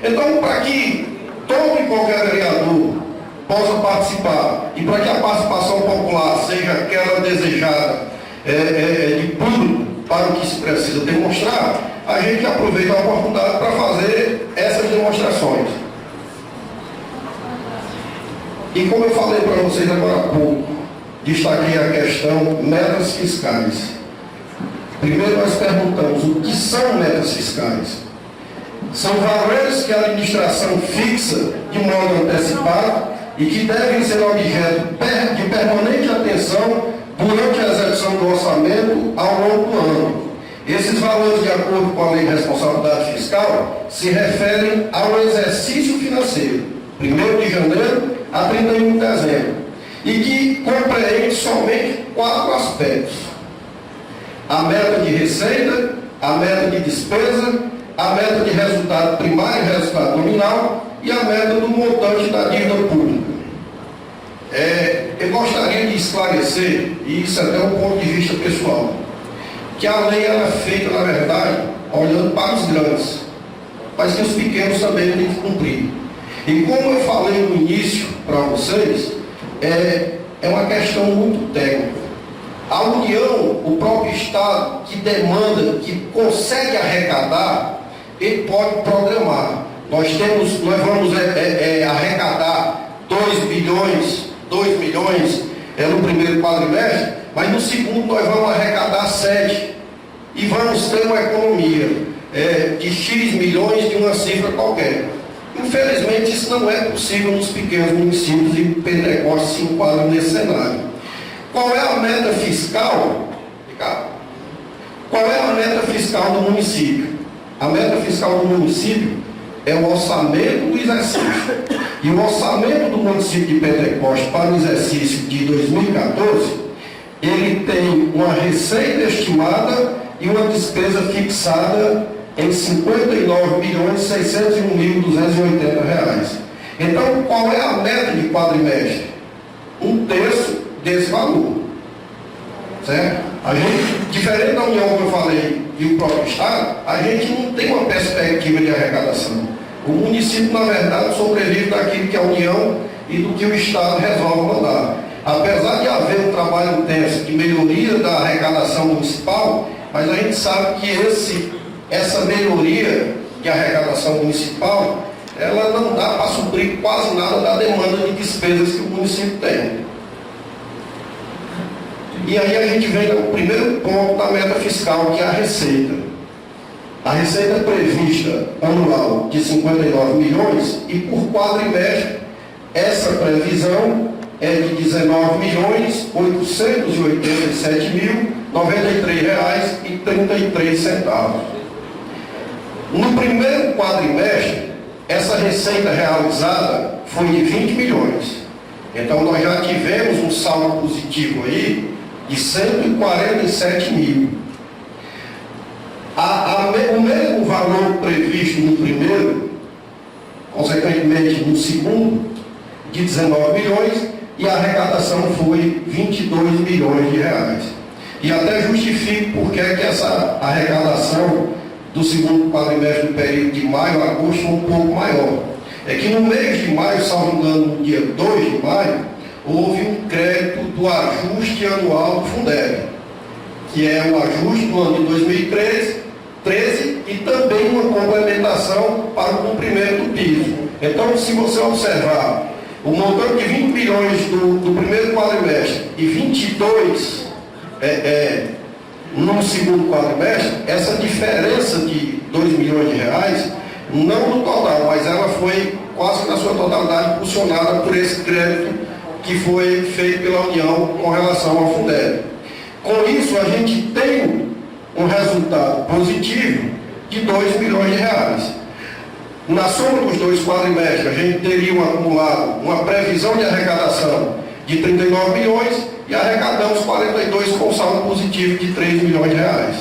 Então, para que todo e qualquer vereador possa participar e para que a participação popular seja aquela desejada de público para o que se precisa demonstrar, a gente aproveita a oportunidade para fazer essas demonstrações. E como eu falei para vocês agora há pouco, destaquei a questão metas fiscais. Primeiro nós perguntamos o que são metas fiscais. São valores que a administração fixa de modo antecipado e que devem ser objeto de permanente atenção durante a execução do orçamento ao longo do ano. Esses valores, de acordo com a Lei de Responsabilidade Fiscal, se referem ao exercício financeiro, 1º de janeiro a 31 de dezembro, e que compreende somente 4 aspectos: a meta de receita, a meta de despesa, a meta de resultado primário e resultado nominal e a meta do montante da dívida pública. Eu gostaria de esclarecer, e isso é até um ponto de vista pessoal, que a lei é feita, na verdade, olhando para os grandes, mas que os pequenos também têm que cumprir. E como eu falei no início para vocês, é uma questão muito técnica. A União, o próprio Estado, que demanda, que consegue arrecadar, ele pode programar. Nós vamos arrecadar 2 milhões no primeiro quadrimestre, mas no segundo nós vamos arrecadar 7 e vamos ter uma economia de X milhões de uma cifra qualquer. Infelizmente isso não é possível nos pequenos municípios e Pentecostes se enquadram nesse cenário. Qual é a meta fiscal? Qual é a meta fiscal do município? A meta fiscal do município é o orçamento do exercício. E o orçamento do município de Pentecostes para o exercício de 2014, ele tem uma receita estimada e uma despesa fixada em R$ 59.601.280. Então, qual é a meta de quadrimestre? 1/3 desse valor. Certo? A gente, diferente da União, como eu falei, e o próprio Estado, a gente não tem uma perspectiva de arrecadação. O município, na verdade, sobrevive daquilo que a União e do que o Estado resolve mandar. Apesar de haver um trabalho intenso de melhoria da arrecadação municipal, mas a gente sabe que essa melhoria de arrecadação municipal, ela não dá para suprir quase nada da demanda de despesas que o município tem. E aí a gente vem ao primeiro ponto da meta fiscal, que é a receita. A receita é prevista anual de 59 milhões e por quadrimestre essa previsão é de R$ 19.887.093,33. No primeiro quadrimestre, essa receita realizada foi de 20 milhões. Então nós já tivemos um saldo positivo aí de 147 mil. O mesmo valor previsto no primeiro, consequentemente no segundo, de 19 milhões, e a arrecadação foi 22 milhões de reais. E até justifico porque é que essa arrecadação do segundo quadrimestre do período de maio a agosto foi um pouco maior. É que no mês de maio, salvo engano, no dia 2 de maio, houve um crédito do ajuste anual do Fundeb, que é o ajuste do ano de 2013 e também uma complementação para o cumprimento do piso. Então, se você observar o montante de 20 milhões do primeiro quadrimestre e 22 no segundo quadrimestre, essa diferença de 2 milhões de reais, não no total, mas ela foi quase na sua totalidade impulsionada por esse crédito que foi feito pela União com relação ao Fundeb. Com isso, a gente tem um resultado positivo de 2 milhões de reais. Na soma dos 2 quadrimestres, a gente teria um acumulado, uma previsão de arrecadação de 39 milhões e arrecadamos 42 com saldo positivo de 3 milhões de reais.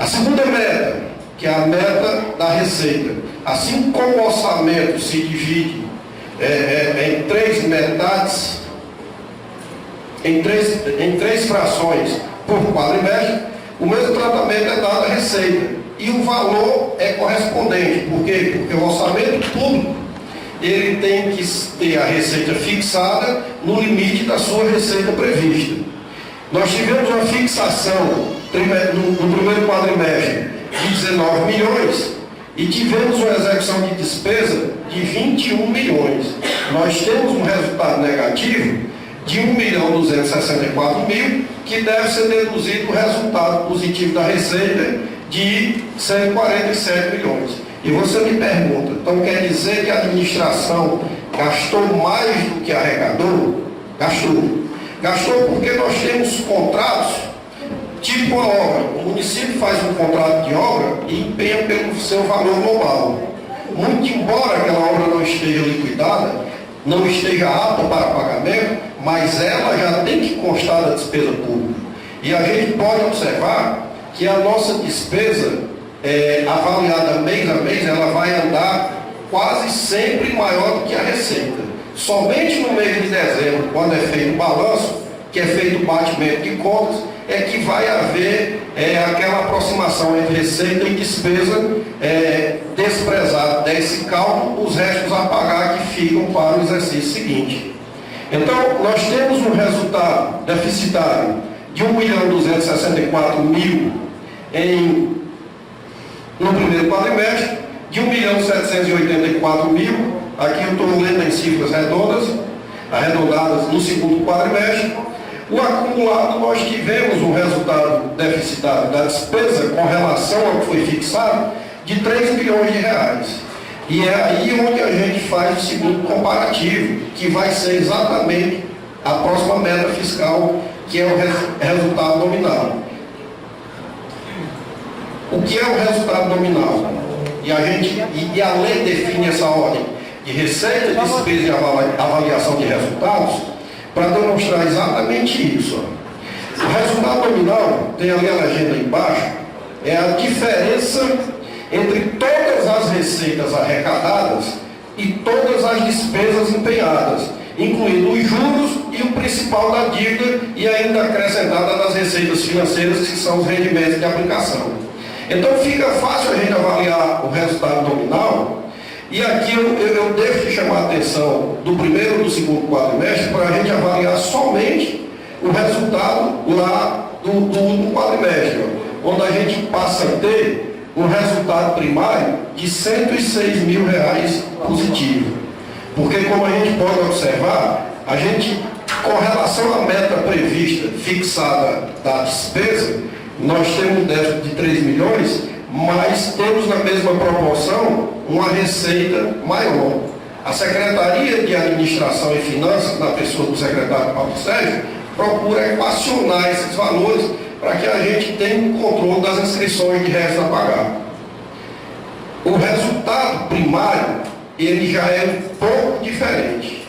A segunda meta, que é a meta da receita, assim como o orçamento se divide em 3 metades, em três frações por quadrimestre, o mesmo tratamento é dado à receita. E o valor é correspondente. Por quê? Porque o o orçamento público, ele tem que ter a receita fixada no limite da sua receita prevista. Nós tivemos uma fixação no primeiro quadrimestre de 19 milhões e tivemos uma execução de despesa de 21 milhões. Nós temos um resultado negativo de 1.264.000, que deve ser deduzido o resultado positivo da receita de 147 milhões. E você me pergunta, então quer dizer que a administração gastou mais do que arrecadou? Gastou. Gastou porque nós temos contratos, tipo a obra. O município faz um contrato de obra e empenha pelo seu valor global. Muito embora aquela obra não esteja liquidada, não esteja apta para pagamento, mas ela já tem que constar da despesa pública. E a gente pode observar que a nossa despesa, avaliada mês a mês, ela vai andar quase sempre maior do que a receita. Somente no mês de dezembro, quando é feito o balanço, que é feito o batimento de contas, é que vai haver aquela aproximação entre receita e despesa, desprezado desse cálculo, os restos a pagar que ficam para o exercício seguinte. Então, nós temos um resultado deficitário de 1.264.000 no primeiro quadrimestre, de 1.784.000, aqui eu estou lendo em cifras arredondadas no segundo quadrimestre. O acumulado, nós tivemos um resultado deficitário da despesa com relação ao que foi fixado de 3 bilhões de reais. E é aí onde a gente faz o segundo comparativo, que vai ser exatamente a próxima meta fiscal, que é o resultado nominal. O que é o resultado nominal? E a lei define essa ordem de receita, despesa e avaliação de resultados para demonstrar exatamente isso. O resultado nominal, tem ali a legenda embaixo, é a diferença entre todas as receitas arrecadadas e todas as despesas empenhadas, incluindo os juros e o principal da dívida e ainda acrescentada das receitas financeiras, que são os rendimentos de aplicação. Então fica fácil a gente avaliar o resultado nominal, e aqui eu devo chamar a atenção do primeiro e do segundo quadrimestre para a gente avaliar somente o resultado lá do último quadrimestre, onde a gente passa a ter um resultado primário de R$106 mil positivo. Porque, como a gente pode observar, a gente, com relação à meta prevista, fixada da despesa, nós temos um déficit de 3 milhões, mas temos na mesma proporção uma receita maior. A Secretaria de Administração e Finanças, na pessoa do secretário Paulo Sérgio, procura equacionar esses valores para que a gente tenha um controle das inscrições de restos a pagar. O resultado primário, ele já é um pouco diferente,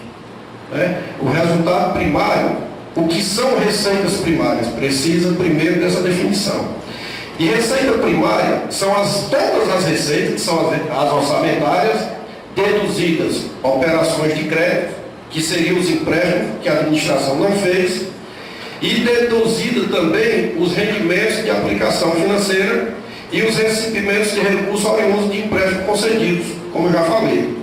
né? O resultado primário, o que são receitas primárias? Precisa primeiro dessa definição. E receita primária são todas as receitas, que são as orçamentárias, deduzidas operações de crédito, que seriam os empréstimos que a administração não fez, e deduzida também os rendimentos de aplicação financeira e os recebimentos de recursos oriundos de empréstimos concedidos, como eu já falei.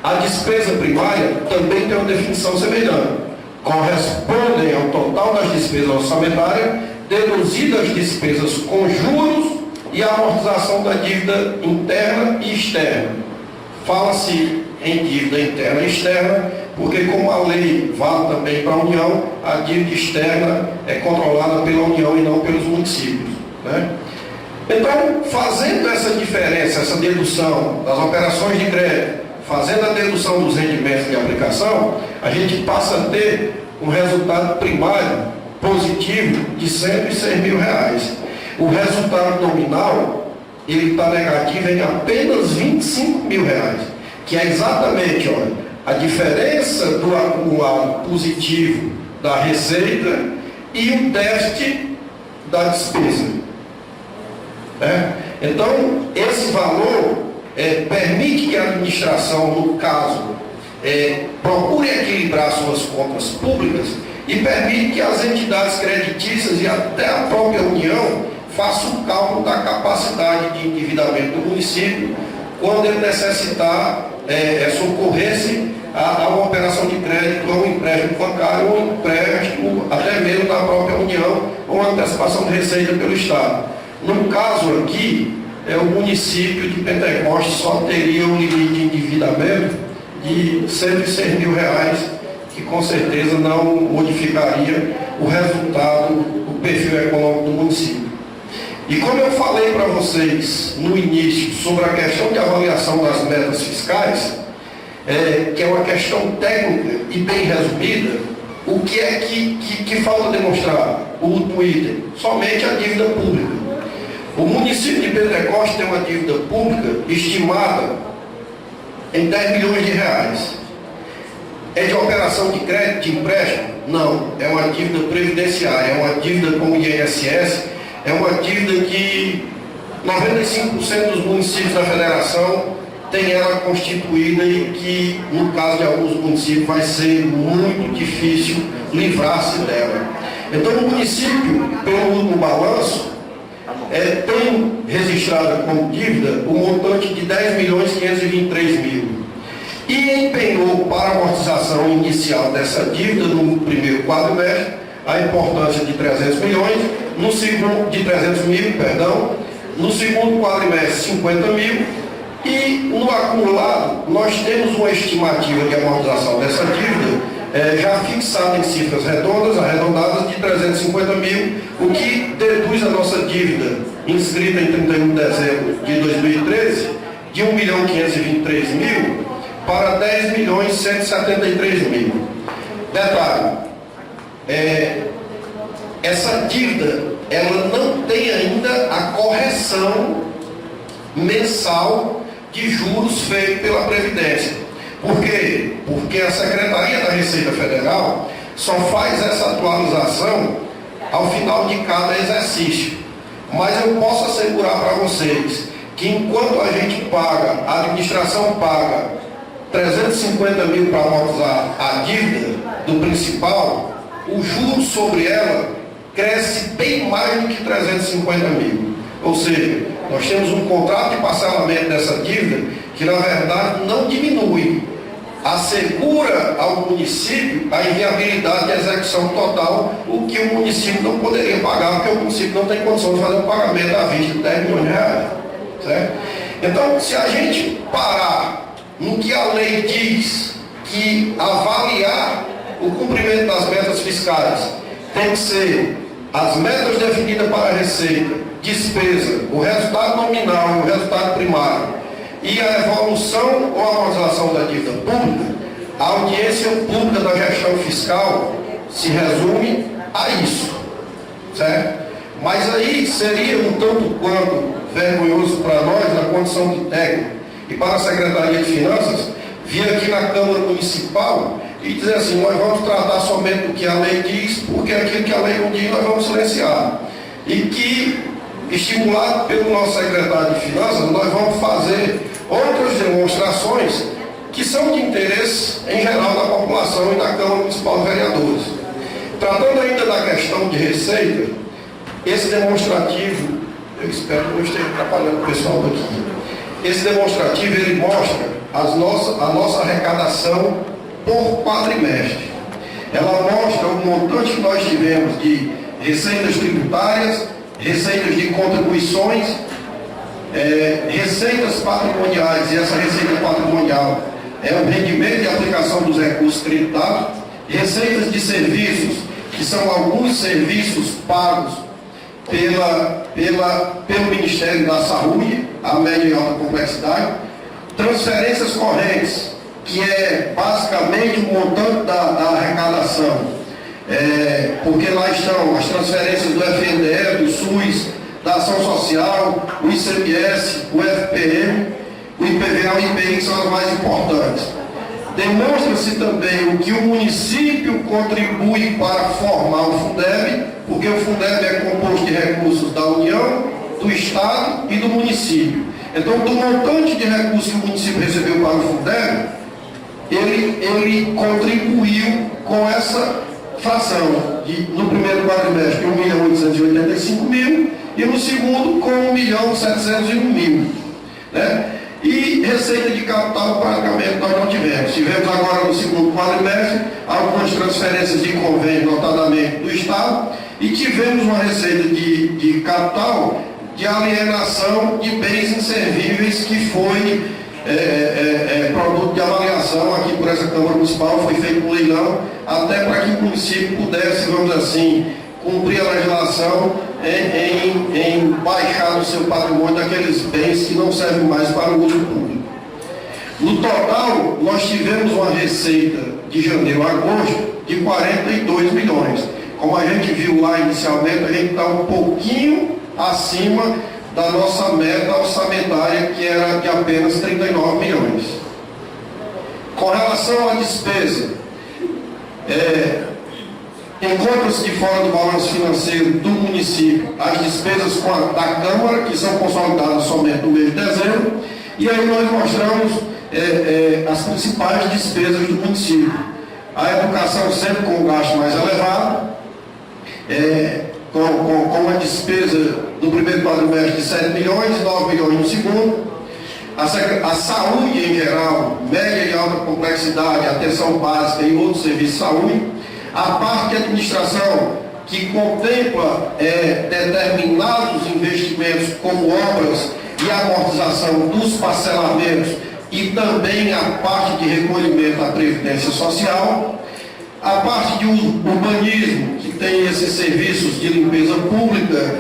A despesa primária também tem uma definição semelhante. Correspondem ao total das despesas orçamentárias, deduzidas as despesas com juros e a amortização da dívida interna e externa. Fala-se em dívida interna e externa, porque como a lei vale também para a União, a dívida externa é controlada pela União e não pelos municípios, né? Então, fazendo essa diferença, essa dedução das operações de crédito, fazendo a dedução dos rendimentos de aplicação, a gente passa a ter um resultado primário positivo de R$106 mil. O resultado nominal, ele está negativo em apenas R$25 mil, que é exatamente, olha, a diferença do acumulado positivo da receita e o déficit da despesa. Então, esse valor permite que a administração, no caso, procure equilibrar suas contas públicas e permite que as entidades creditícias e até a própria União façam o cálculo da capacidade de endividamento do município quando ele necessitar socorrer-se a uma operação de crédito, ou um empréstimo bancário, ou um empréstimo até mesmo da própria União, ou uma antecipação de receita pelo Estado. No caso aqui, o município de Pentecostes só teria um limite de endividamento de R$ 106 mil, que com certeza não modificaria o resultado, o perfil econômico do município. E como eu falei para vocês no início sobre a questão de avaliação das metas fiscais, que é uma questão técnica e bem resumida, o que é que falta demonstrar? O último item, somente a dívida pública. O município de Pentecostes tem uma dívida pública estimada em 10 milhões de reais. É de operação de crédito, de empréstimo? Não, é uma dívida previdenciária, é uma dívida com o INSS, é uma dívida que 95% dos municípios da federação tem ela constituída e que, no caso de alguns municípios, vai ser muito difícil livrar-se dela. Então, o município, pelo último balanço, tem registrado como dívida o montante de 10 milhões 523 mil e empenhou para a amortização inicial dessa dívida no primeiro quadrimestre a importância de 300 milhões, no segundo, de 300 mil, perdão, no segundo quadrimestre 50 mil e no acumulado nós temos uma estimativa de amortização dessa dívida já fixada em cifras redondas, arredondadas de 350 mil, o que deduz a nossa dívida inscrita em 31 de dezembro de 2013 de 1.523.000 para 10.173.000. Detalhe, essa dívida ela não tem ainda a correção mensal de juros feito pela Previdência. Por quê? Porque a Secretaria da Receita Federal só faz essa atualização ao final de cada exercício. Mas eu posso assegurar para vocês que enquanto a gente paga, a administração paga 350 mil para amortizar a dívida do principal, o juro sobre ela cresce bem mais do que 350 mil. Ou seja, nós temos um contrato de parcelamento dessa dívida que na verdade não diminui, assegura ao município a inviabilidade de execução total, o que o município não poderia pagar, porque o município não tem condição de fazer um pagamento à vista de 10 milhões de reais. Certo? Então, se a gente parar no que a lei diz, que avaliar o cumprimento das metas fiscais tem que ser as metas definidas para a receita, despesa, o resultado nominal e o resultado primário, e a evolução ou a amortização da dívida pública, a audiência pública da gestão fiscal se resume a isso, certo? Mas aí seria um tanto quanto vergonhoso para nós, na condição de técnico, e para a Secretaria de Finanças, vir aqui na Câmara Municipal e dizer assim, nós vamos tratar somente do que a lei diz, porque aquilo que a lei não diz nós vamos silenciar. E que, estimulado pelo nosso secretário de Finanças, nós vamos fazer outras demonstrações que são de interesse em geral da população e da Câmara Municipal de Vereadores. Tratando ainda da questão de receita, esse demonstrativo, eu espero que não esteja atrapalhando o pessoal daqui, esse demonstrativo ele mostra a nossa arrecadação por quadrimestre. Ela mostra o montante que nós tivemos de receitas tributárias, receitas de contribuições, receitas patrimoniais, e essa receita patrimonial é o rendimento e aplicação dos recursos creditados, receitas de serviços, que são alguns serviços pagos pelo Ministério da Saúde, a média e alta complexidade, transferências correntes, que é basicamente o montante da arrecadação, porque lá estão as transferências do FNDE, do SUS, da Ação Social, o ICMS, o FPM, o IPVA e o IPI, que são as mais importantes. Demonstra-se também o que o município contribui para formar o Fundeb, porque o Fundeb é composto de recursos da União, do Estado e do município. Então, do montante de recursos que o município recebeu para o Fundeb, ele contribuiu com essa fração, no primeiro quadrimestre, 1.885.000, e no segundo, com 1.701.000. Né? E receita de capital, praticamente, nós não tivemos. Tivemos agora no segundo quadrimestre algumas transferências de convênio, notadamente do Estado, e tivemos uma receita de capital de alienação de bens inservíveis que foi produto de avaliação aqui por essa Câmara Municipal, foi feito um leilão, até para que o município pudesse, vamos assim, cumprir a legislação em baixar o seu patrimônio daqueles bens que não servem mais para o uso público. No total, nós tivemos uma receita de janeiro a agosto de 42 milhões. Como a gente viu lá inicialmente, a gente está um pouquinho acima da nossa meta orçamentária, que era de apenas 39 milhões. Com relação à despesa, encontra-se de fora do balanço financeiro do município as despesas da Câmara, que são consolidadas somente no mês de dezembro, e aí nós mostramos as principais despesas do município. A educação sempre com um gasto mais elevado, com uma despesa no primeiro quadrimestre de 7 milhões, 9 milhões no segundo. A saúde em geral, média e alta complexidade, atenção básica e outros serviços de saúde. A parte de administração, que contempla determinados investimentos como obras e amortização dos parcelamentos e também a parte de recolhimento da Previdência Social. A parte de urbanismo, que tem esses serviços de limpeza pública,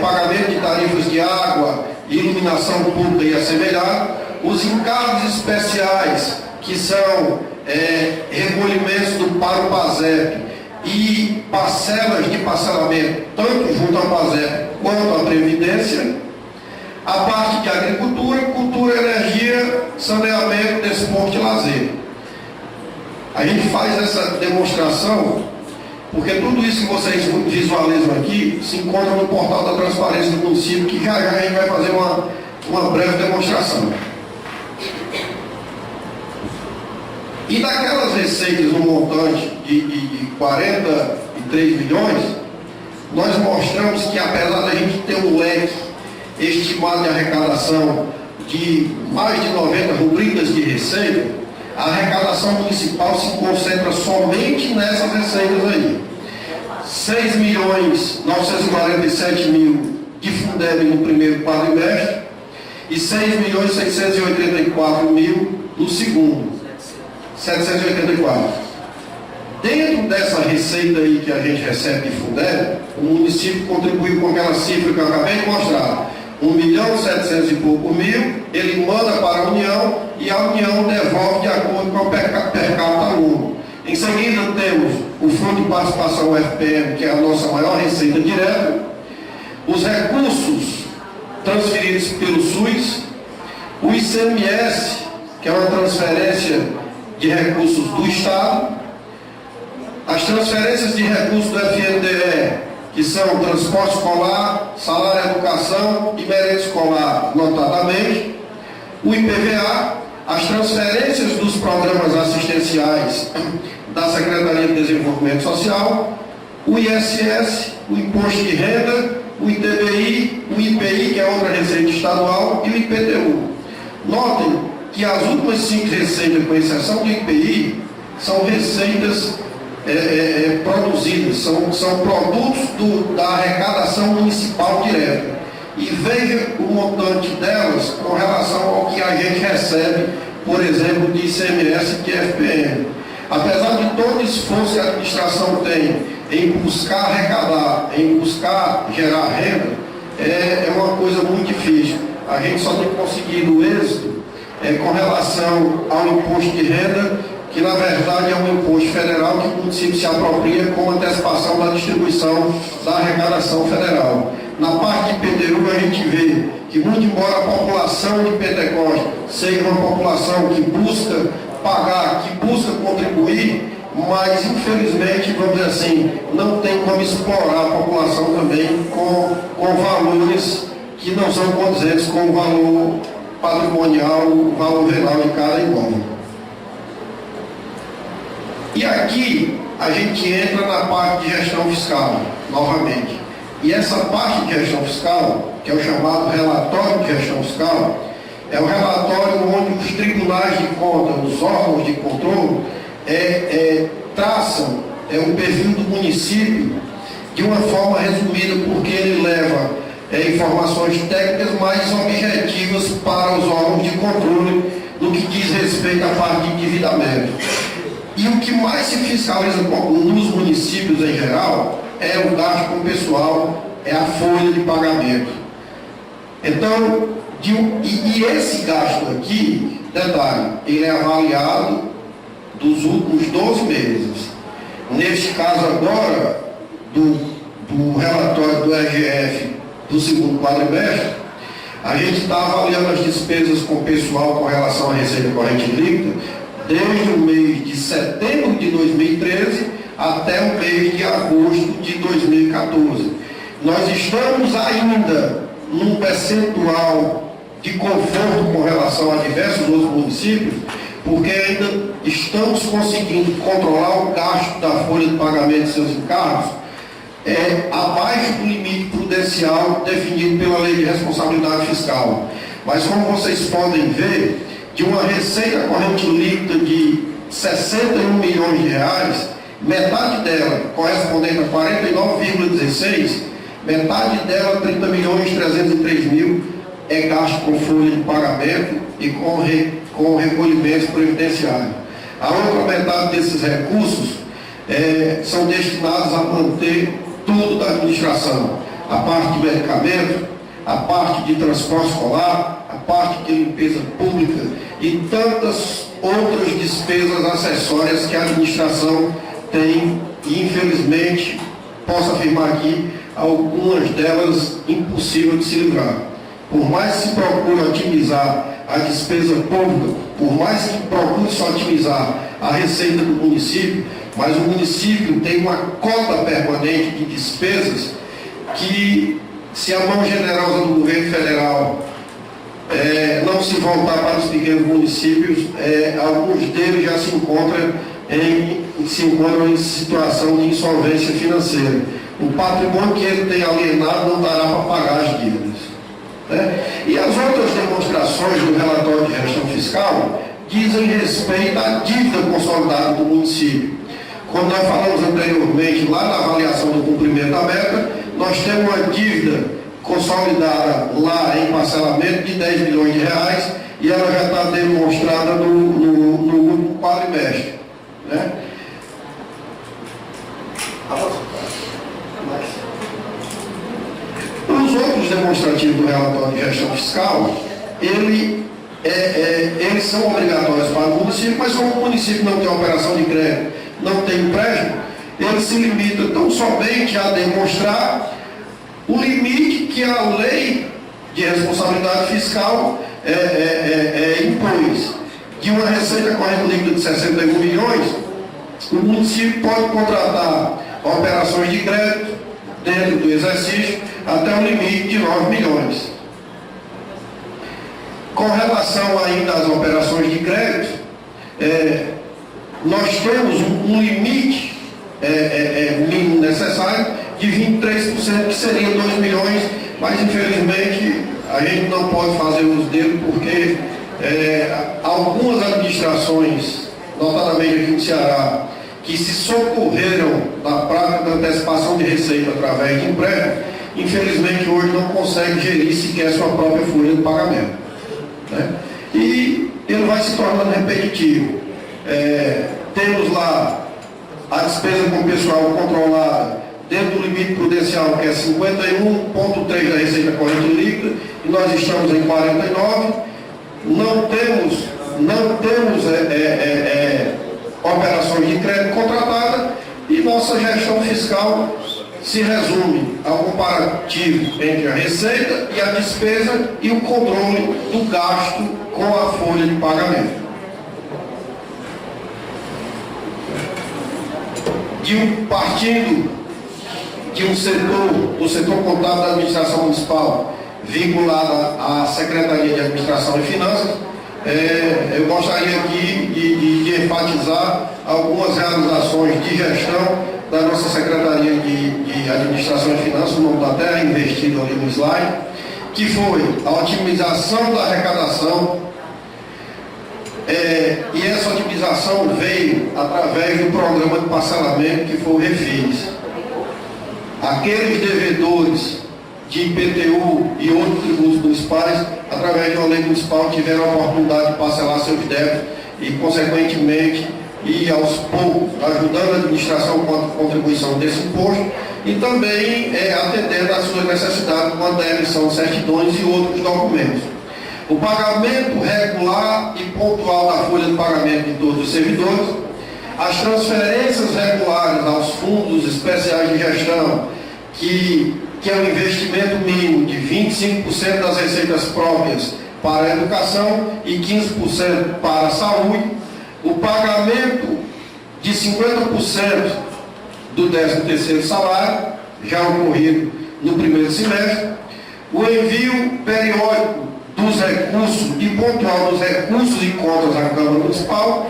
pagamento de tarifas de água, iluminação pública e assemelhado. Os encargos especiais, que são recolhimentos para o PASEP e parcelas de parcelamento, tanto junto ao PASEP quanto à Previdência. A parte de agricultura, cultura, energia, saneamento, desporto e lazer. A gente faz essa demonstração porque tudo isso que vocês visualizam aqui se encontra no portal da transparência do município, que já a gente vai fazer uma breve demonstração. E daquelas receitas no montante de 43 milhões, nós mostramos que, apesar da gente ter um leque estimado de arrecadação de mais de 90 rubricas de receita, a arrecadação municipal se concentra somente nessas receitas aí. 6.947.000 de Fundeb no primeiro quadrimestre e 6.684.000 no segundo. 784. Dentro dessa receita aí que a gente recebe de Fundeb, o município contribuiu com aquela cifra que eu acabei de mostrar. 1.700.000 e pouco mil, ele manda para a União e a União devolve de acordo com o per capita aluno. Em seguida temos o Fundo de Participação UFPM, que é a nossa maior receita direta, os recursos transferidos pelo SUS, o ICMS, que é uma transferência de recursos do Estado, as transferências de recursos do FNDE, que são transporte escolar, salário educação e merenda escolar, notadamente, o IPVA, as transferências dos programas assistenciais da Secretaria de Desenvolvimento Social, o ISS, o Imposto de Renda, o ITBI, o IPI, que é outra receita estadual, e o IPTU. Notem que as últimas 5 receitas, com exceção do IPI, são receitas produzidas, são produtos da arrecadação municipal direta. E veja o montante delas com relação ao que a gente recebe, por exemplo, de ICMS e de FPM. Apesar de todo o esforço que a administração tem em buscar arrecadar, em buscar gerar renda, é uma coisa muito difícil. A gente só tem conseguido êxito com relação ao imposto de renda, que na verdade é um imposto federal que o município se apropria com antecipação da distribuição da arrecadação federal. Na parte de Pedreira a gente vê que, muito embora a população de Pentecoste seja uma população que busca pagar, que busca contribuir, mas infelizmente, vamos dizer assim, não tem como explorar a população também com valores que não são condizentes com o valor patrimonial, o valor venal em cada imóvel. E aqui a gente entra na parte de gestão fiscal, novamente. E essa parte de gestão fiscal, que é o chamado relatório de gestão fiscal, É um relatório onde os tribunais de contas, os órgãos de controle, traçam o perfil do município de uma forma resumida, porque ele leva informações técnicas mais objetivas para os órgãos de controle no que diz respeito à parte de endividamento. E o que mais se fiscaliza nos municípios em geral é o gasto com o pessoal, é a folha de pagamento. Então, esse gasto aqui, detalhe, ele é avaliado dos últimos 12 meses. Neste caso agora, do relatório do RGF do segundo quadrimestre, a gente está avaliando as despesas com o pessoal com relação à receita corrente líquida desde o mês de setembro de 2013 até o mês de agosto de 2014. Nós estamos ainda num percentual de conforto com relação a diversos outros municípios, porque ainda estamos conseguindo controlar o gasto da folha de pagamento de seus encargos abaixo do limite prudencial definido pela Lei de Responsabilidade Fiscal. Mas como vocês podem ver, de uma receita corrente líquida de 61 milhões de reais, metade dela, correspondente a 49,16, metade dela, 30 milhões 303 mil, é gasto com folha de pagamento e com recolhimentos previdenciários. A outra metade desses recursos são destinados a manter tudo da administração, a parte de medicamento, a parte de transporte escolar, a parte de limpeza pública e tantas outras despesas acessórias que a administração tem e, infelizmente, posso afirmar aqui, algumas delas impossível de se livrar. Por mais que se procure otimizar a despesa pública, por mais que procure se otimizar a receita do município, mas o município tem uma cota permanente de despesas que, se a mão generosa do governo federal não se voltar para os pequenos municípios, alguns deles já se encontram em situação de insolvência financeira. O patrimônio que ele tem alienado não dará para pagar as dívidas. E as outras demonstrações do relatório de gestão fiscal dizem respeito à dívida consolidada do município. Quando nós falamos anteriormente, lá na avaliação do cumprimento da meta, nós temos uma dívida consolidada lá em parcelamento de 10 milhões de reais e ela já está demonstrada no último quadrimestre. Os outros demonstrativos do relatório de gestão fiscal, eles são obrigatórios para o município, mas como o município não tem operação de crédito, não tem empréstimo, ele se limita tão somente a demonstrar o limite que a lei de responsabilidade fiscal impôs. De uma receita corrente líquida de 61 milhões, o município pode contratar operações de crédito dentro do exercício até um limite de 9 milhões. Com relação ainda às operações de crédito, nós temos um limite mínimo necessário de 23%, que seria 2 milhões, mas infelizmente a gente não pode fazer uso dele porque algumas administrações, notadamente aqui no Ceará, que se socorreram da prática da antecipação de receita através de empréstimo, infelizmente hoje não conseguem gerir sequer sua própria folha de pagamento. E ele vai se tornando repetitivo. Temos lá a despesa com o pessoal controlada dentro do limite prudencial, que é 51,3% da receita corrente líquida, e nós estamos em 49%. Não temos operações de crédito contratada e nossa gestão fiscal se resume ao comparativo entre a receita e a despesa e o controle do gasto com a folha de pagamento. Partindo de um setor, do setor contábil da administração municipal, vinculada à Secretaria de Administração e Finanças, eu gostaria aqui de enfatizar algumas realizações de gestão da nossa Secretaria de Administração e Finanças, o nome está até investido ali no slide, que foi a otimização da arrecadação, e essa otimização veio através do programa de parcelamento que foi o Refis. Aqueles devedores de IPTU e outros tributos municipais, através de uma lei municipal, tiveram a oportunidade de parcelar seus débitos e, consequentemente, ir aos poucos ajudando a administração com a contribuição desse imposto e também atendendo às suas necessidades quanto à emissão de certidões e outros documentos. O pagamento regular e pontual da folha de pagamento de todos os servidores, as transferências regulares aos fundos especiais de gestão, que é um investimento mínimo de 25% das receitas próprias para a educação e 15% para a saúde, o pagamento de 50% do 13º salário, já ocorrido no primeiro semestre, o envio periódico dos recursos e pontual dos recursos e contas à Câmara Municipal,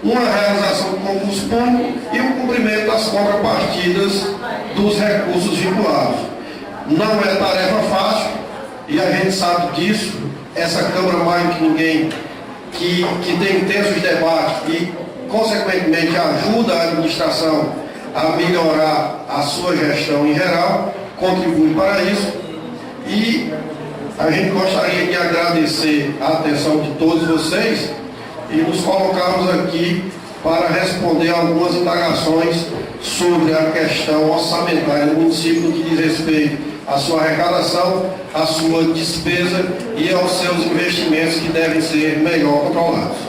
uma realização do concurso público e o cumprimento das contrapartidas dos recursos vinculados. Não é tarefa fácil e a gente sabe disso. Essa Câmara, mais do que ninguém, que tem intensos debates e, consequentemente, ajuda a administração a melhorar a sua gestão em geral, contribui para isso. E a gente gostaria de agradecer a atenção de todos vocês e nos colocarmos aqui para responder algumas indagações sobre a questão orçamentária do município no que diz respeito à sua arrecadação, à sua despesa e aos seus investimentos que devem ser melhor controlados.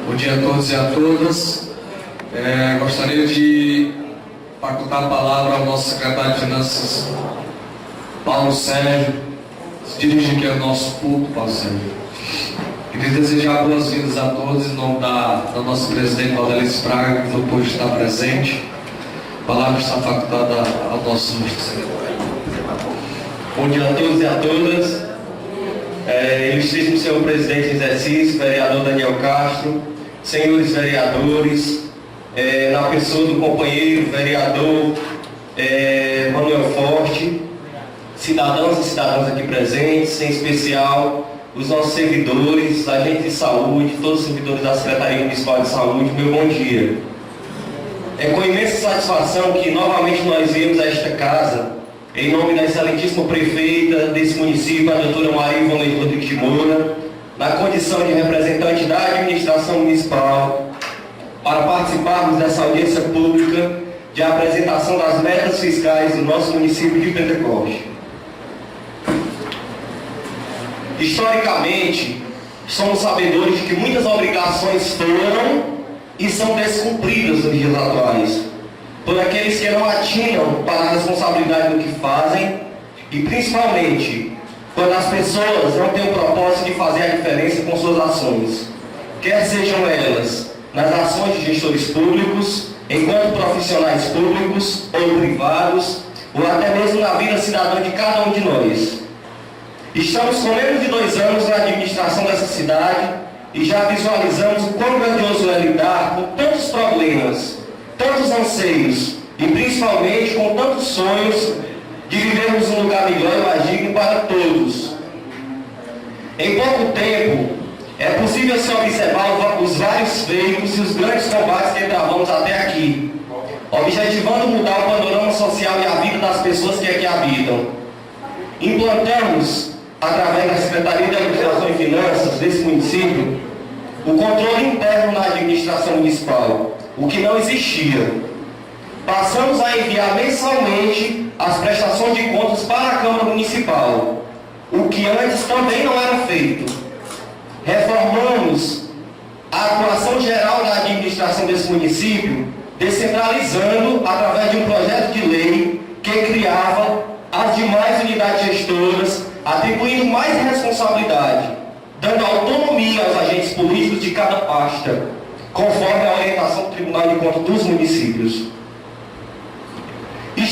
Bom dia a todos e a todas. Gostaria de facultar a palavra ao nosso secretário de Finanças, Paulo Sérgio. Se dirige aqui ao nosso público, Paulo Sérgio. Queria desejar boas-vindas a todos em nome da nossa presidente Valdelice Braga, que não pôde estar presente. A palavra está facultada ao nosso secretário. Bom dia a todos e a todas. Ilustríssimo senhor presidente em exercício, vereador Daniel Castro, senhores vereadores, na pessoa do companheiro vereador Manuel Forte, cidadãos e cidadãs aqui presentes, em especial os nossos servidores, agentes de saúde, todos os servidores da Secretaria Municipal de Saúde, meu bom dia. É com imensa satisfação que novamente nós viemos a esta casa, em nome da excelentíssima prefeita desse município, a doutora Maria Ivone Rodrigues de Moura, na condição de representante da administração municipal, para participarmos dessa audiência pública de apresentação das metas fiscais do nosso município de Pentecoste. Historicamente, somos sabedores de que muitas obrigações foram e são descumpridas nos dias atuais, por aqueles que não atinam para a responsabilidade do que fazem e, principalmente, quando as pessoas não têm o propósito de fazer a diferença com suas ações, quer sejam elas nas ações de gestores públicos, enquanto profissionais públicos ou privados, ou até mesmo na vida cidadã de cada um de nós. Estamos com menos de 2 anos na administração dessa cidade e já visualizamos o quão grandioso é lidar com tantos problemas, tantos anseios e principalmente com tantos sonhos de vivermos um lugar melhor e mais digno para todos. Em pouco tempo, é possível se observar os vários feitos e os grandes combates que travamos até aqui, objetivando mudar o panorama social e a vida das pessoas que aqui habitam. Implantamos, através da Secretaria de Administração e Finanças desse município, o controle interno na administração municipal, o que não existia. Passamos a enviar mensalmente as prestações de contas para a Câmara Municipal, o que antes também não era feito. Reformamos a atuação geral da administração desse município, descentralizando através de um projeto de lei que criava as demais unidades gestoras, atribuindo mais responsabilidade, dando autonomia aos agentes políticos de cada pasta, conforme a orientação do Tribunal de Contas dos municípios.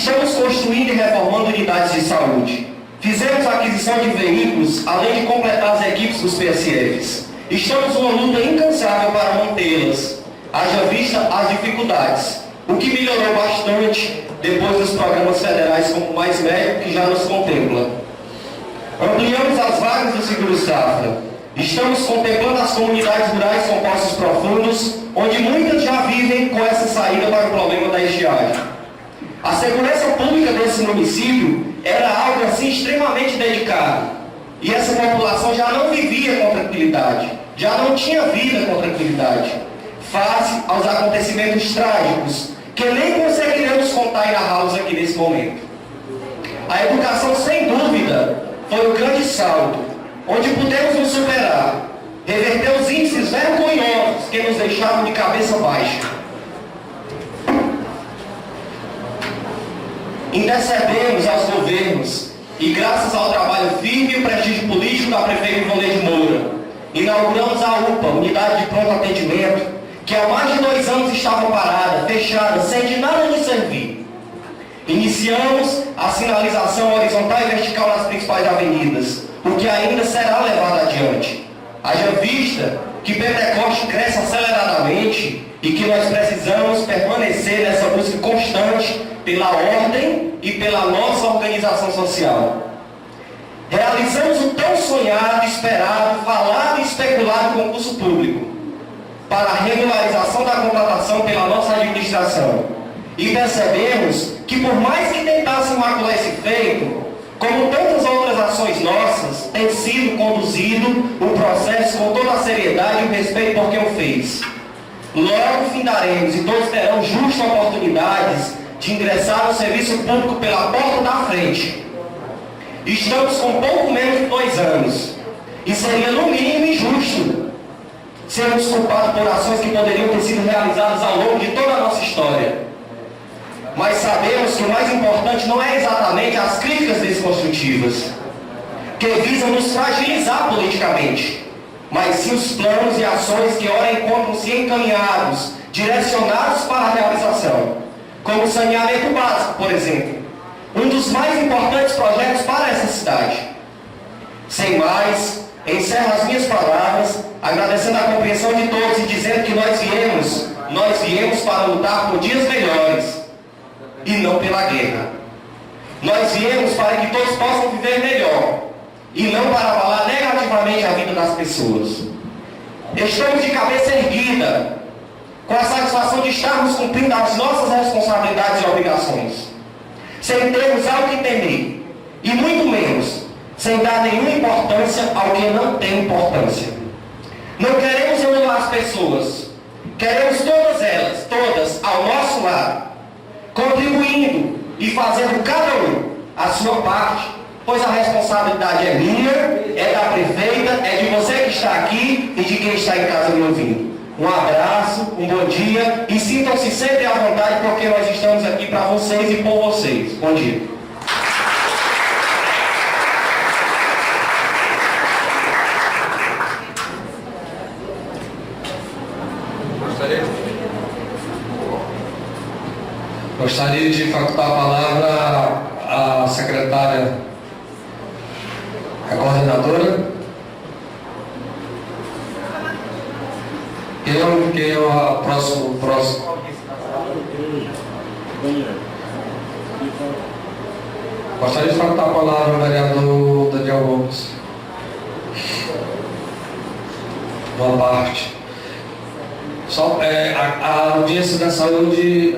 Estamos construindo e reformando unidades de saúde. Fizemos a aquisição de veículos, além de completar as equipes dos PSFs. Estamos numa luta incansável para mantê-las, haja vista as dificuldades, o que melhorou bastante depois dos programas federais como o Mais Médico, que já nos contempla. Ampliamos as vagas do Seguro Safra. Estamos contemplando as comunidades rurais com poços profundos, onde muitas já vivem com essa saída para o problema da estiagem. A segurança pública desse município era algo assim extremamente dedicado. E essa população já não vivia com tranquilidade, já não tinha vida com tranquilidade, face aos acontecimentos trágicos, que nem conseguiremos contar e narrá-los aqui nesse momento. A educação, sem dúvida, foi um grande salto, onde pudemos nos superar, reverter os índices vergonhosos que nos deixavam de cabeça baixa. Intercedemos aos governos e, graças ao trabalho firme e prestígio político da prefeita Ivonne de Moura, inauguramos a UPA, Unidade de Pronto Atendimento, que há mais de 2 anos estava parada, fechada, sem de nada nos servir. Iniciamos a sinalização horizontal e vertical nas principais avenidas, o que ainda será levado adiante. Haja vista que Pentecoste cresce aceleradamente e que nós precisamos permanecer nessa busca constante pela ordem e pela nossa organização social. Realizamos o tão sonhado, esperado, falado e especulado concurso público para a regularização da contratação pela nossa administração. E percebemos que, por mais que tentasse macular esse feito, como tantas outras ações nossas, tem sido conduzido o processo com toda a seriedade e o respeito por quem o fez. Logo findaremos e todos terão justas oportunidades de ingressar no serviço público pela porta da frente. Estamos com pouco menos de 2 anos e seria no mínimo injusto sermos culpados por ações que poderiam ter sido realizadas ao longo de toda a nossa história. Mas sabemos que o mais importante não é exatamente as críticas desconstrutivas, que visam nos fragilizar politicamente, mas sim os planos e ações que ora encontram-se encaminhados, direcionados para a realização, como o saneamento básico, por exemplo, um dos mais importantes projetos para essa cidade. Sem mais, encerro as minhas palavras, agradecendo a compreensão de todos e dizendo que nós viemos para lutar por dias melhores, e não pela guerra. Nós viemos para que todos possam viver melhor, e não para abalar negativamente a vida das pessoas. Estamos de cabeça erguida, com a satisfação de estarmos cumprindo as nossas responsabilidades e obrigações, sem termos algo que temer, e muito menos, sem dar nenhuma importância ao que não tem importância. Não queremos anular as pessoas, queremos todas elas, todas ao nosso lado, contribuindo e fazendo cada um a sua parte, pois a responsabilidade é minha, é da prefeita, é de você que está aqui e de quem está em casa me ouvindo. Um abraço, um bom dia e sintam-se sempre à vontade, porque nós estamos aqui para vocês e por vocês. Bom dia. Gostaria de facultar a palavra à secretária, a coordenadora. Quem é o próximo? Gostaria de facultar a palavra ao vereador Daniel Gomes. Boa parte. Só a audiência da saúde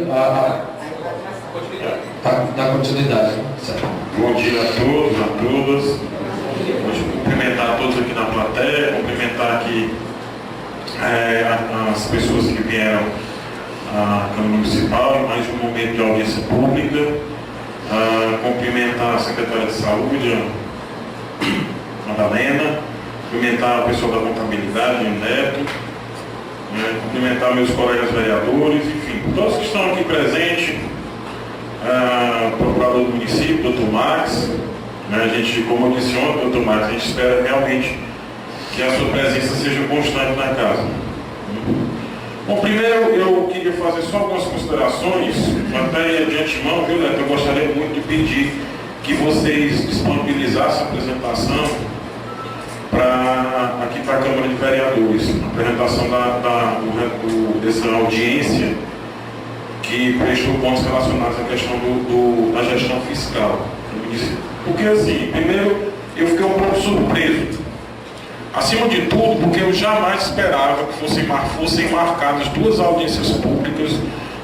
da continuidade. Certo. Bom dia a todos, a todas. Vou cumprimentar a todos aqui na plateia, cumprimentar aqui as pessoas que vieram à Câmara Municipal em mais um momento de audiência pública. Cumprimentar a secretária de Saúde, a Madalena, cumprimentar a pessoa da contabilidade, o Neto, cumprimentar meus colegas vereadores, enfim, todos que estão aqui presentes, o procurador do município, doutor Max, a gente, como eu disse ontem, doutor Max, a gente espera realmente que a sua presença seja constante na casa. Bom, primeiro eu queria fazer só algumas considerações, até de antemão, viu, Neto? Eu gostaria muito de pedir que vocês disponibilizassem a apresentação aqui para a Câmara de Vereadores, a apresentação dessa audiência que prestou pontos relacionados à questão da gestão fiscal. Porque assim, primeiro eu fiquei um pouco surpreso. Acima de tudo, porque eu jamais esperava que fossem marcadas 2 audiências públicas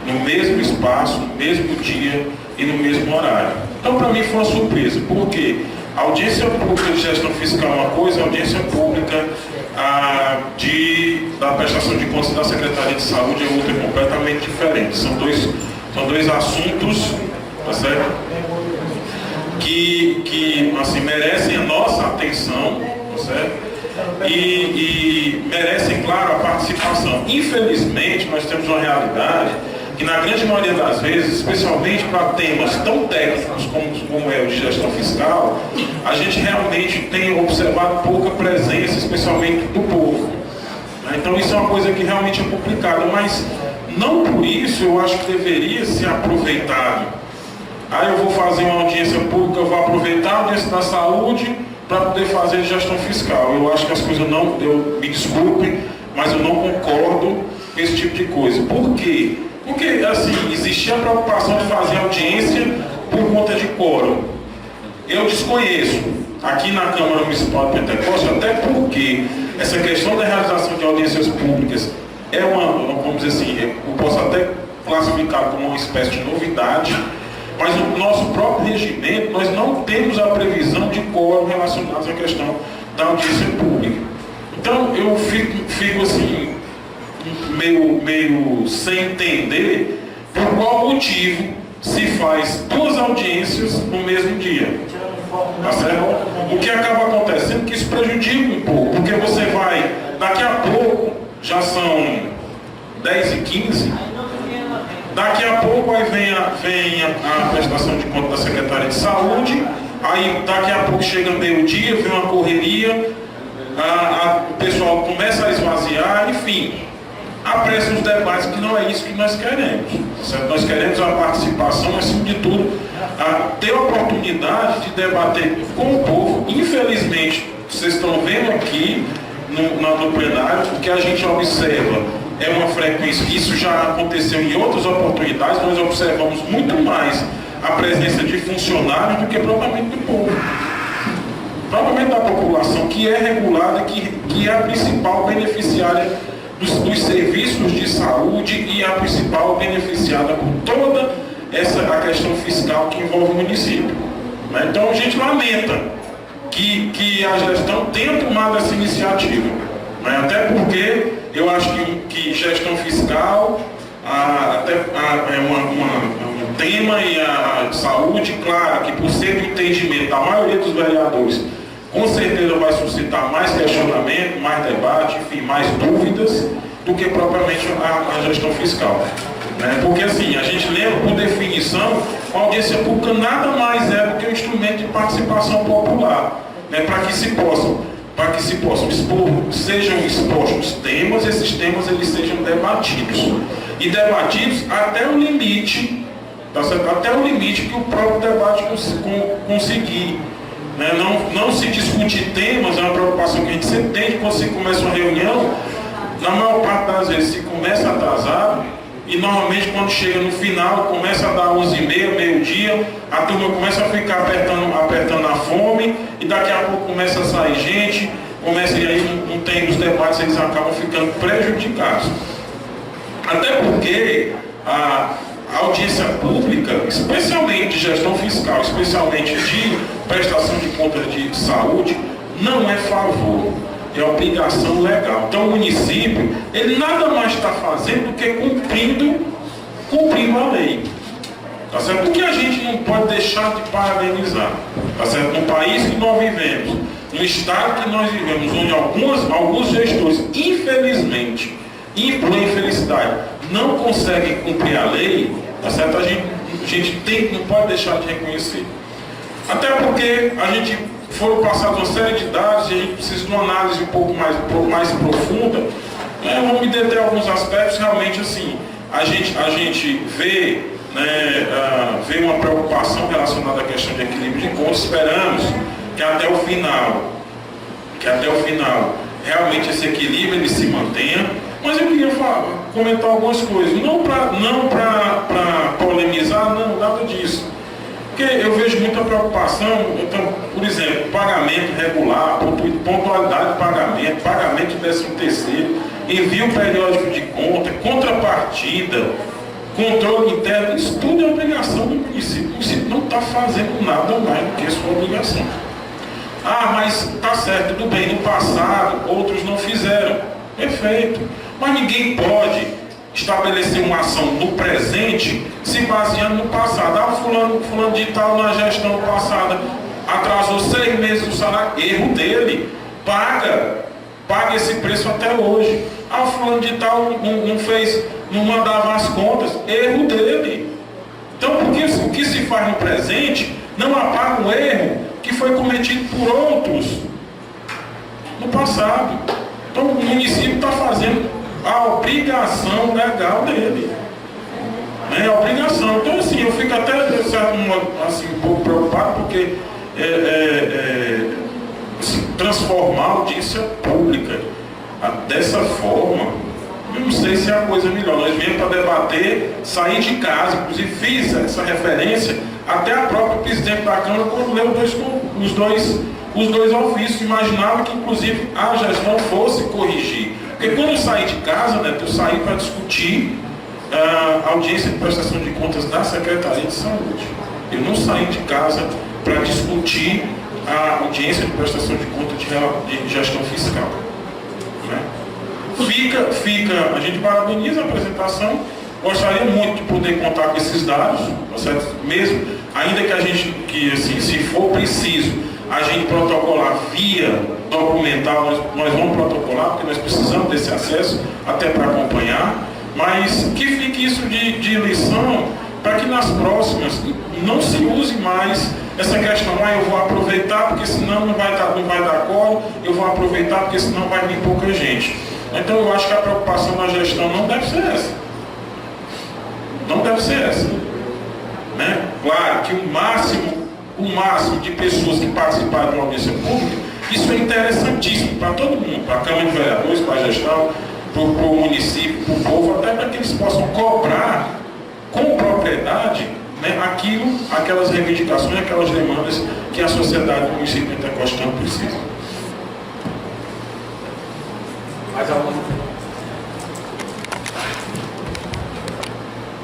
no mesmo espaço, no mesmo dia e no mesmo horário. Então, para mim foi uma surpresa. Por quê? A audiência pública de gestão fiscal é uma coisa, a audiência pública da prestação de contas da Secretaria de Saúde é outra, completamente diferente. São dois assuntos, tá certo? Que assim, merecem a nossa atenção, tá certo? E merecem, claro, a participação. Infelizmente, nós temos uma realidade que, na grande maioria das vezes, especialmente para temas tão técnicos como é o de gestão fiscal, a gente realmente tem observado pouca presença, especialmente do povo. Então, isso é uma coisa que realmente é complicada, mas não por isso eu acho que deveria ser aproveitado. Eu vou fazer uma audiência pública, eu vou aproveitar a audiência da saúde para poder fazer gestão fiscal. Eu acho que as coisas não, me desculpem, mas eu não concordo com esse tipo de coisa. Por quê? Porque, assim, existia a preocupação de fazer audiência por conta de quórum. Eu desconheço, aqui na Câmara Municipal de Pentecostes, até porque essa questão da realização de audiências públicas é vamos dizer assim, eu posso até classificar como uma espécie de novidade, mas no nosso próprio regimento, nós não temos a previsão de quórum relacionados à questão da audiência pública. Então, eu fico assim, meio sem entender por qual motivo se faz 2 audiências no mesmo dia. Tá certo? O que acaba acontecendo é que isso prejudica um pouco, porque você vai, daqui a pouco, já são 10h15, daqui a pouco aí vem a prestação de conta da Secretaria de Saúde, aí daqui a pouco chega meio-dia, vem uma correria, o pessoal começa a esvaziar, enfim, apressa os debates, que não é isso que nós queremos. Certo? Nós queremos a participação, acima de tudo, ter a oportunidade de debater com o povo. Infelizmente, vocês estão vendo aqui no plenário, o que a gente observa é uma frequência, isso já aconteceu em outras oportunidades, nós observamos muito mais a presença de funcionários do que propriamente do povo. Propriamente da população, que é regulada, que é a principal beneficiária dos serviços de saúde e a principal beneficiada por toda a questão fiscal que envolve o município. Então a gente lamenta que a gestão tenha tomado essa iniciativa, até porque eu acho que gestão fiscal é um tema, e a saúde, claro, que por ser do entendimento da maioria dos vereadores, com certeza vai suscitar mais questionamento, mais debate, enfim, mais dúvidas do que propriamente a gestão fiscal. Porque assim, a gente lembra, por definição, a audiência pública nada mais é do que um instrumento de participação popular, para que se possam sejam expostos temas, esses temas eles sejam debatidos. E debatidos até o limite, tá certo? Até o limite que o próprio debate conseguir. Não se discutir temas, é uma preocupação que a gente sempre tem quando se começa uma reunião. Na maior parte das vezes se começa atrasado, e normalmente quando chega no final, começa a dar 11h30, meio-dia, a turma começa a ficar apertando a fome, e daqui a pouco começa a sair gente, e aí não tem os debates, eles acabam ficando prejudicados. Até porque a audiência pública, especialmente de gestão fiscal, especialmente de prestação de contas de saúde, não é favor, é obrigação legal. Então o município, ele nada mais está fazendo do que cumprindo a lei. Tá certo? Porque a gente não pode deixar de parabenizar. Tá certo? No país que nós vivemos, no estado que nós vivemos, onde alguns gestores, infelizmente, e por infelicidade, não conseguem cumprir a lei, tá certo? A gente não pode deixar de reconhecer. Até porque a gente foram passados uma série de dados e a gente precisa de uma análise um pouco mais profunda Eu vou me deter em alguns aspectos. Realmente, assim, a gente vê, né, vê uma preocupação relacionada à questão de equilíbrio de contas. Esperamos que até o final realmente esse equilíbrio ele se mantenha. Mas eu queria comentar algumas coisas, não para polemizar, não, nada disso. Porque eu vejo muita preocupação, então, por exemplo, pagamento regular, pontualidade de pagamento de 13º, envio periódico de conta, contrapartida, controle interno, isso tudo é obrigação do município. O município não está fazendo nada mais do que sua obrigação. Ah, mas tá certo, tudo bem, no passado outros não fizeram. Perfeito. Mas ninguém pode estabelecer uma ação no presente se baseando no passado. Ah, fulano de tal na gestão passada atrasou 6 meses o salário, erro dele, paga esse preço até hoje. Ah, fulano de tal não mandava as contas, erro dele. Então, porque o que se faz no presente não apaga um erro que foi cometido por outros no passado. Então o município está fazendo a obrigação legal dele, né? A obrigação. Então assim, eu fico até assim, um pouco preocupado, porque assim, transformar a audiência pública dessa forma, eu não sei se é a coisa melhor. Nós viemos para debater, sair de casa, inclusive fiz essa referência até a própria presidente da Câmara quando leu os dois ofícios. Imaginava que inclusive a gestão fosse corrigir. Porque quando eu saí de casa, né, eu saí para discutir a audiência de prestação de contas da Secretaria de Saúde. Eu não saí de casa para discutir a audiência de prestação de contas de gestão fiscal, né? A gente parabeniza a apresentação. Gostaria muito de poder contar com esses dados, certo? Mesmo, ainda que assim, se for preciso a gente protocolar via documental, nós vamos protocolar, porque nós precisamos desse acesso até para acompanhar, mas que fique isso de lição para que nas próximas não se use mais essa questão, eu vou aproveitar porque senão não vai dar colo, eu vou aproveitar porque senão vai vir pouca gente. Então eu acho que a preocupação na gestão não deve ser essa. Não deve ser essa, né? Claro que o máximo de pessoas que participarem de uma audiência pública, isso é interessantíssimo para todo mundo, para a Câmara de Vereadores, para a gestão, para o município, para o povo, até para que eles possam cobrar com propriedade, né, aquelas reivindicações, aquelas demandas que a sociedade do município pentecostal precisa.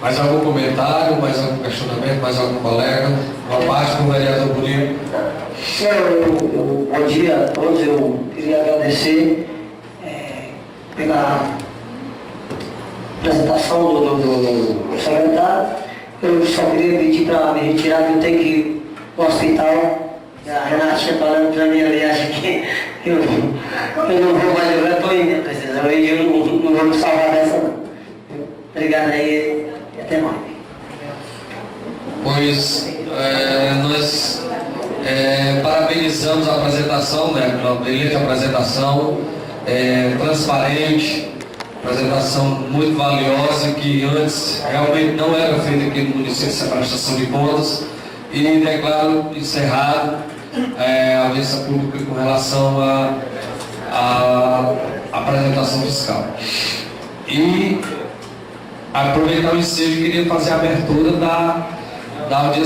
Mais algum comentário, mais algum questionamento, mais algum colega? Uma parte com o vereador Bonito. Bom dia a todos. Eu queria agradecer pela apresentação do secretário. Eu só queria pedir para me retirar, que eu tenho que ir no hospital. A Renatinha está olhando para mim ali, acha que eu não vou mais, eu já estou indo, precisão, e eu não vou me salvar dessa não. Obrigado aí e até mais. Pois nós parabenizamos a apresentação, né? Uma brilhante apresentação, transparente, apresentação muito valiosa, que antes realmente não era feita aqui no município essa prestação de contas, e declaro encerrado a audiência pública com relação à apresentação fiscal. E aproveitar o ensejo, queria fazer a abertura da audiência